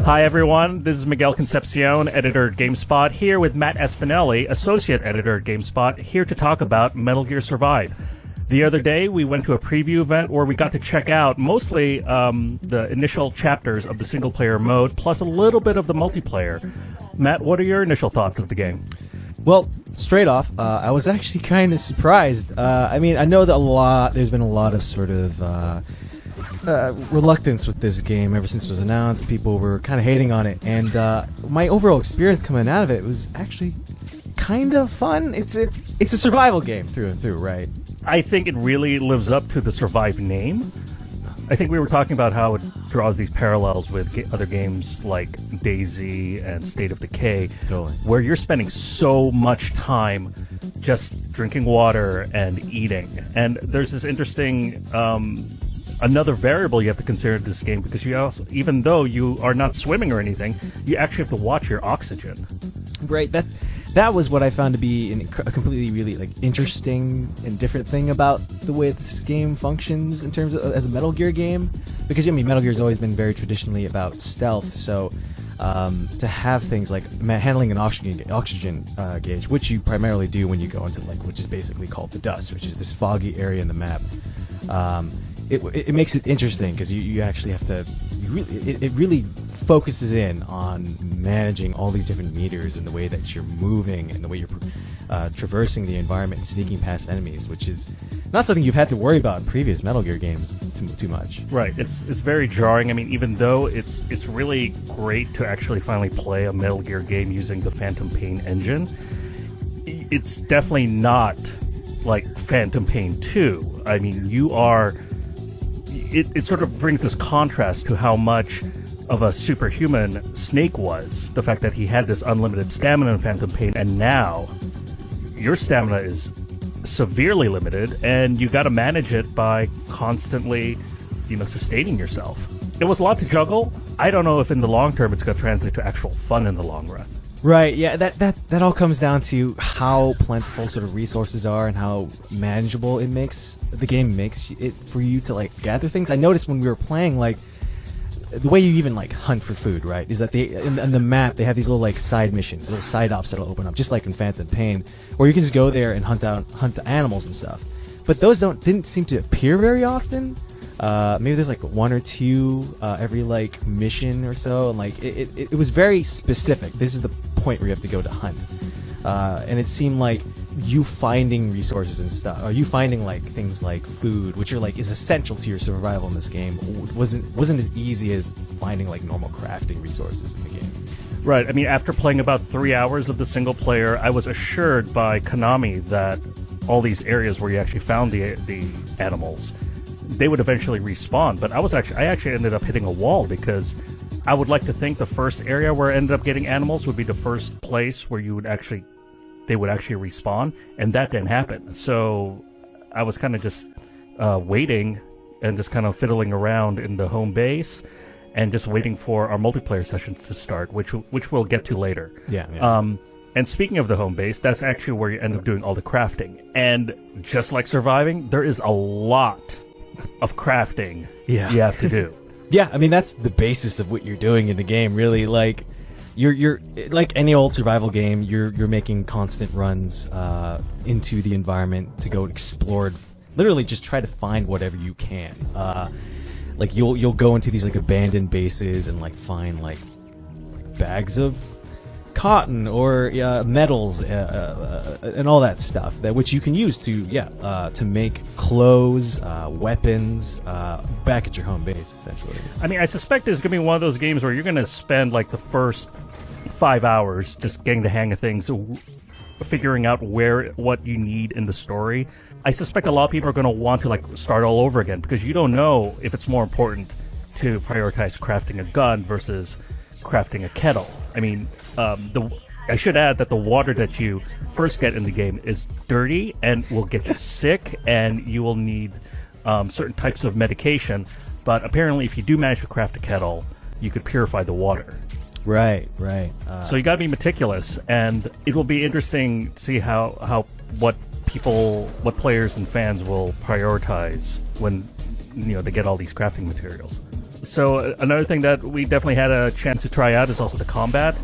Hi, everyone. This is Miguel Concepcion, editor at GameSpot, here with Matt Espinelli, associate editor at GameSpot, here to talk about Metal Gear Survive. The other day, we went to a preview event where we got to check out mostly the initial chapters of the single-player mode, plus a little bit of the multiplayer. Matt, what are your initial thoughts of the game? Well, straight off, I was actually kind of surprised. I know that there's been a lot of sort of reluctance with this game ever since it was announced. People were kind of hating on it, and my overall experience coming out of it was actually kind of fun. It's a survival game through and through, right? I think it really lives up to the Survive name. I think we were talking about how it draws these parallels with other games like DayZ and State of Decay, Totally. where you're spending so much time just drinking water and eating. And there's this interesting another variable you have to consider in this game, because you also, even though you are not swimming or anything, you actually have to watch your oxygen. Right. That was what I found to be a completely, really interesting and different thing about the way this game functions in terms of as a Metal Gear game. Because Metal Gear's always been very traditionally about stealth, so to have things like handling an oxygen gauge, which you primarily do when you go into which is basically called the dust, which is this foggy area in the map. It makes it interesting because you actually have to. It really focuses in on managing all these different meters and the way that you're moving and the way you're traversing the environment and sneaking past enemies, which is not something you've had to worry about in previous Metal Gear games too much. Right. It's very jarring. I mean, even though it's really great to actually finally play a Metal Gear game using the Phantom Pain engine, it's definitely not like Phantom Pain 2. I mean, It sort of brings this contrast to how much of a superhuman Snake was. The fact that he had this unlimited stamina in Phantom Pain, and now your stamina is severely limited, and you got to manage it by constantly, sustaining yourself. It was a lot to juggle. I don't know if in the long term it's going to translate to actual fun in the long run. Right, yeah, that all comes down to how plentiful sort of resources are and how manageable the game makes it for you to gather things. I noticed when we were playing, the way you even hunt for food, right, is that in the map they have these little side missions, little side ops that'll open up, just like in Phantom Pain, where you can just go there and hunt animals and stuff. But those didn't seem to appear very often. Maybe there's one or two every mission or so, and it was very specific. This is the point where you have to go to hunt, and it seemed like you finding resources and stuff, or you finding things like food, which are is essential to your survival in this game, wasn't as easy as finding normal crafting resources in the game. Right. I mean, after playing about 3 hours of the single player, I was assured by Konami that all these areas where you actually found the animals, they would eventually respawn. But I actually ended up hitting a wall, because I would like to think the first area where I ended up getting animals would be the first place where they would actually respawn, and that didn't happen. So I was kind of just waiting and just kind of fiddling around in the home base and just waiting for our multiplayer sessions to start, which we'll get to later. Yeah. And speaking of the home base, that's actually where you end up doing all the crafting. And just like surviving, there is a lot of crafting you have to do. Yeah, I mean, that's the basis of what you're doing in the game, really. You're like any old survival game, you're making constant runs into the environment to go explore, literally just try to find whatever you can. You'll go into these abandoned bases and find bags of cotton or metals and all that stuff which you can use to make clothes, weapons back at your home base, essentially. I mean, I suspect it's going to be one of those games where you're going to spend the first 5 hours just getting the hang of things, figuring out what you need in the story. I suspect a lot of people are going to want to start all over again, because you don't know if it's more important to prioritize crafting a gun versus crafting a kettle. I mean, I should add that the water that you first get in the game is dirty and will get you sick, and you will need certain types of medication. But apparently, if you do manage to craft a kettle, you could purify the water. Right. So you got to be meticulous, and it will be interesting to see what players and fans will prioritize when they get all these crafting materials. So another thing that we definitely had a chance to try out is also the combat.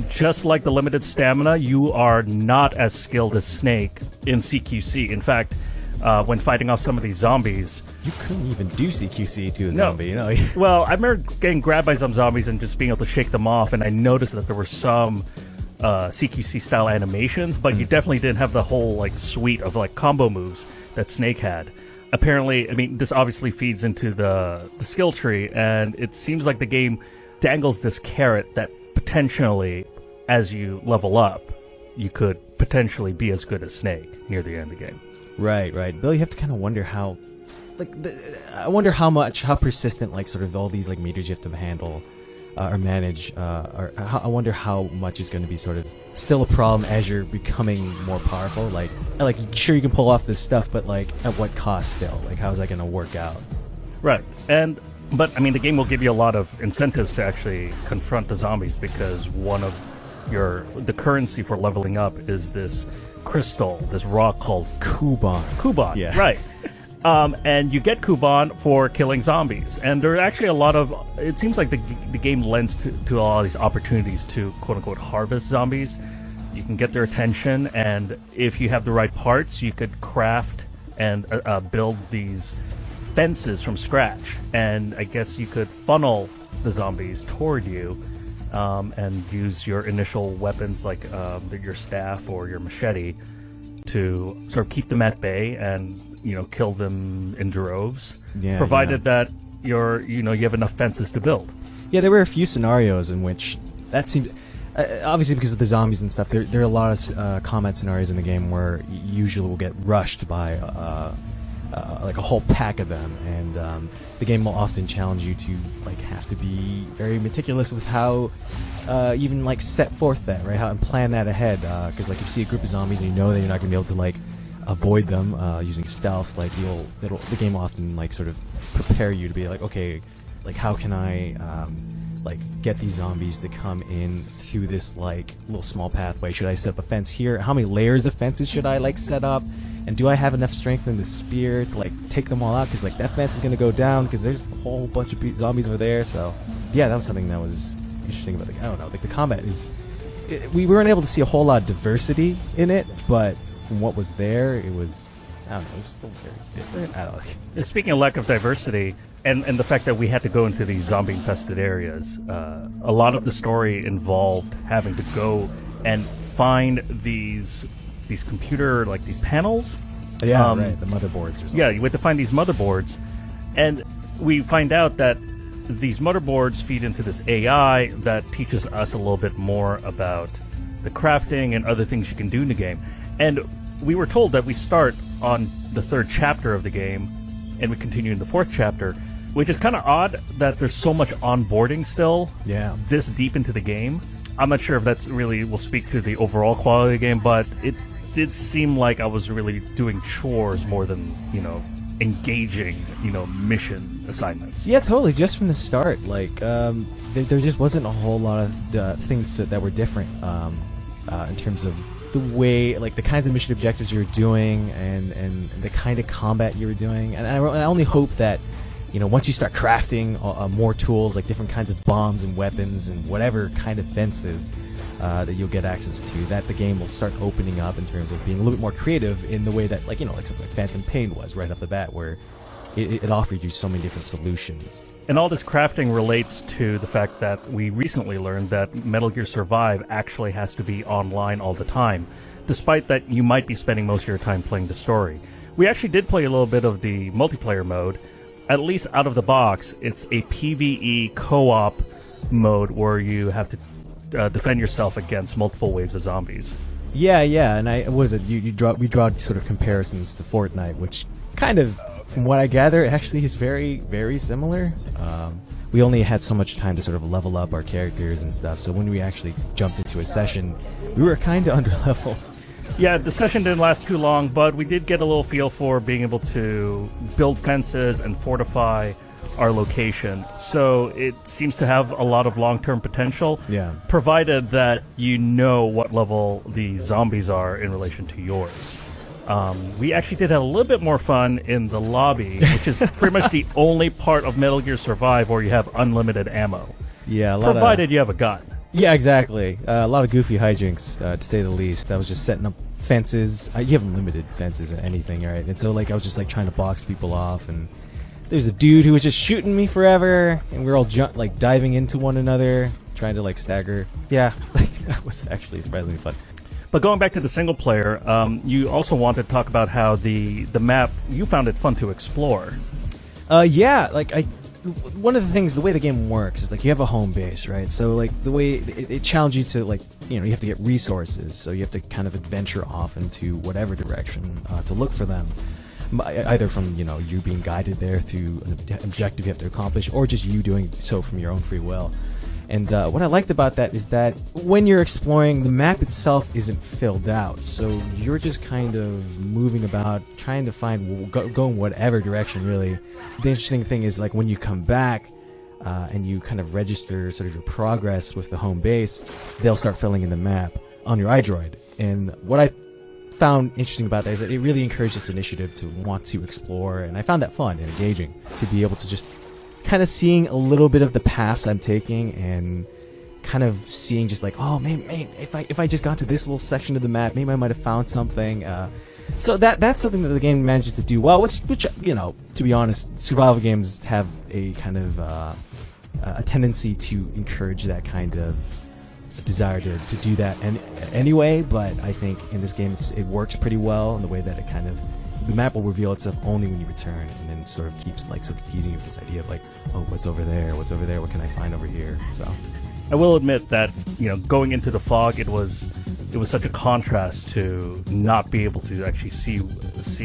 Just like the limited stamina, you are not as skilled as Snake in CQC. In fact, when fighting off some of these zombies, You couldn't even do CQC to a zombie, you know? well, I remember getting grabbed by some zombies and just being able to shake them off, and I noticed that there were some CQC style animations, but you definitely didn't have the whole like suite of like combo moves that Snake had. Apparently, I mean, this obviously feeds into the skill tree, and it seems like the game dangles this carrot that potentially, as you level up, you could potentially be as good as Snake near the end of the game. Right. Bill, you have to kind of wonder how, like, I wonder how persistent, like, sort of all these, like, meters you have to handle or manage, I wonder how much is going to be sort of still a problem as you're becoming more powerful. Like, sure, you can pull off this stuff, but, like, at what cost still? Like, how's that going to work out? Right. But, I mean, the game will give you a lot of incentives to actually confront the zombies, because one of the currency for leveling up is this crystal, this rock called Kuban. Yeah. Right. And you get Kuban for killing zombies. And there are actually a lot of... It seems like the game lends to a lot of these opportunities to, quote-unquote, harvest zombies. You can get their attention, and if you have the right parts, you could craft and build these fences from scratch. And I guess you could funnel the zombies toward you and use your initial weapons, like your staff or your machete, to sort of keep them at bay and kill them in droves, provided that you have enough fences to build. Yeah, there were a few scenarios in which that seemed obviously because of the zombies and stuff. There are a lot of combat scenarios in the game where you usually will get rushed by like a whole pack of them, and the game will often challenge you to like have to be very meticulous with how even like set forth that, right, how and plan that ahead, because like if you see a group of zombies and you know that you're not going to be able to like avoid them using stealth, like the game will often like sort of prepare you to be like, okay, like how can I like get these zombies to come in through this like little small pathway? Should I set up a fence here? How many layers of fences should I like set up? And do I have enough strength in the spear to like take them all out? Because like that fence is gonna go down because there's a whole bunch of zombies over there. So yeah, that was something that was interesting about I don't know, like the combat is. We weren't able to see a whole lot of diversity in it, but from what was there, it was, I don't know, it was still very different. I don't know. Speaking of lack of diversity, and the fact that we had to go into these zombie-infested areas, a lot of the story involved having to go and find these computer, like these panels. Yeah, right, the motherboards or something. Yeah, you had to find these motherboards, and we find out that these motherboards feed into this AI that teaches us a little bit more about the crafting and other things you can do in the game. And we were told that we start on the 3rd chapter of the game, and we continue in the 4th chapter, which is kind of odd that there's so much onboarding still this deep into the game. I'm not sure if that's really will speak to the overall quality of the game, but it did seem like I was really doing chores more than, engaging, mission assignments. Yeah, totally. Just from the start, like, there just wasn't a whole lot of things that were different in terms of the way, like, the kinds of mission objectives you were doing and the kind of combat you were doing. And I only hope that, once you start crafting more tools, like different kinds of bombs and weapons and whatever kind of fences that you'll get access to, that the game will start opening up in terms of being a little bit more creative in the way that, like, like something like Phantom Pain was right off the bat, where it offered you so many different solutions. And all this crafting relates to the fact that we recently learned that Metal Gear Survive actually has to be online all the time, despite that you might be spending most of your time playing the story. We actually did play a little bit of the multiplayer mode. At least out of the box, it's a PvE co-op mode where you have to defend yourself against multiple waves of zombies. Yeah, and we draw sort of comparisons to Fortnite, which kind of, from what I gather, actually is very, very similar. We only had so much time to sort of level up our characters and stuff, so when we actually jumped into a session, we were kind of under-leveled. Yeah, the session didn't last too long, but we did get a little feel for being able to build fences and fortify our location. So it seems to have a lot of long-term potential, provided that you know what level the zombies are in relation to yours. We actually did have a little bit more fun in the lobby, which is pretty much the only part of Metal Gear Survive where you have unlimited ammo. Yeah, provided you have a gun. Yeah, exactly. A lot of goofy hijinks, to say the least. I was just setting up fences. You have unlimited fences and anything, right? And so, like, I was just like trying to box people off, and there's a dude who was just shooting me forever, and we were all diving into one another, trying to like stagger. Yeah, that was actually surprisingly fun. But going back to the single player, you also wanted to talk about how the map, you found it fun to explore. Yeah, like one of the things, the way the game works is like you have a home base, right? So like the way it challenges you to, like, you have to get resources, so you have to kind of adventure off into whatever direction to look for them. Either from, you being guided there through an objective you have to accomplish, or just you doing so from your own free will. And what I liked about that is that when you're exploring, the map itself isn't filled out, so you're just kind of moving about, trying to go in whatever direction, really. The interesting thing is, like, when you come back and you kind of register sort of your progress with the home base, they'll start filling in the map on your iDroid. And what I found interesting about that is that it really encouraged this initiative to want to explore, and I found that fun and engaging, to be able to just kind of seeing a little bit of the paths I'm taking, and kind of seeing just like, oh man, if I just got to this little section of the map, maybe I might have found something. So that's something that the game manages to do well, which to be honest, survival games have a kind of a tendency to encourage that kind of desire to do that anyway. But I think in this game it works pretty well in the way that it kind of, the map will reveal itself only when you return, and then sort of keeps like sort of teasing you with this idea of like, oh, what's over there, what can I find over here? So I will admit that, going into the fog, it was such a contrast to not be able to actually see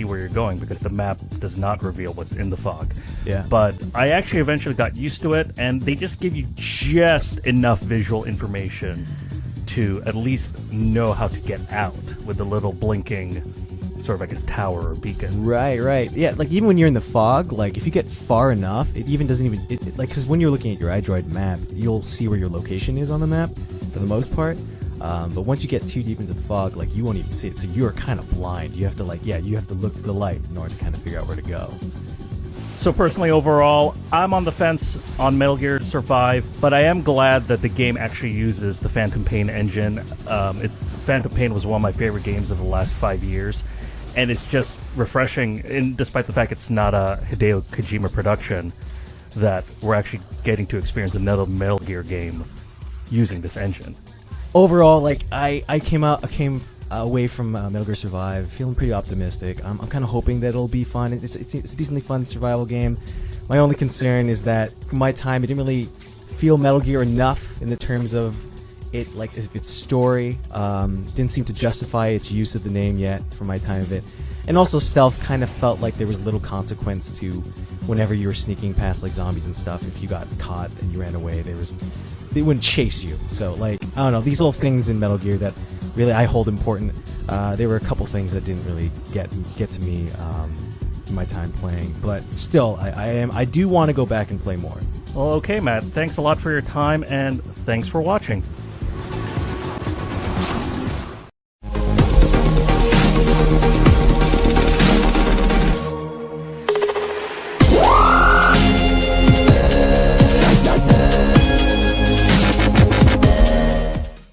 where you're going, because the map does not reveal what's in the fog. Yeah. But I actually eventually got used to it, and they just give you just enough visual information to at least know how to get out with the little blinking sort of, I guess, tower or beacon. Right. Yeah, like even when you're in the fog, like if you get far enough, it even doesn't even, like, because when you're looking at your iDroid map, you'll see where your location is on the map for the most part. But once you get too deep into the fog, like, you won't even see it, so you're kind of blind. You have to you have to look to the light in order to kind of figure out where to go. So personally, overall, I'm on the fence on Metal Gear Survive, but I am glad that the game actually uses the Phantom Pain engine. Phantom Pain was one of my favorite games of the last 5 years, and it's just refreshing, and despite the fact it's not a Hideo Kojima production, that we're actually getting to experience another Metal Gear game using this engine. Overall, like, I came away from Metal Gear Survive feeling pretty optimistic. I'm kind of hoping that it'll be fun. It's a decently fun survival game. My only concern is that for my time, it didn't really feel Metal Gear enough in the terms of it, like, its story. Didn't seem to justify its use of the name yet for my time of it. And also, stealth kind of felt like there was little consequence to whenever you were sneaking past, like, zombies and stuff. If you got caught and you ran away, they wouldn't chase you. So, like, I don't know, these little things in Metal Gear that really I hold important. There were a couple things that didn't really get to me in my time playing, but still, I do want to go back and play more. Well, okay, Matt. Thanks a lot for your time, and thanks for watching.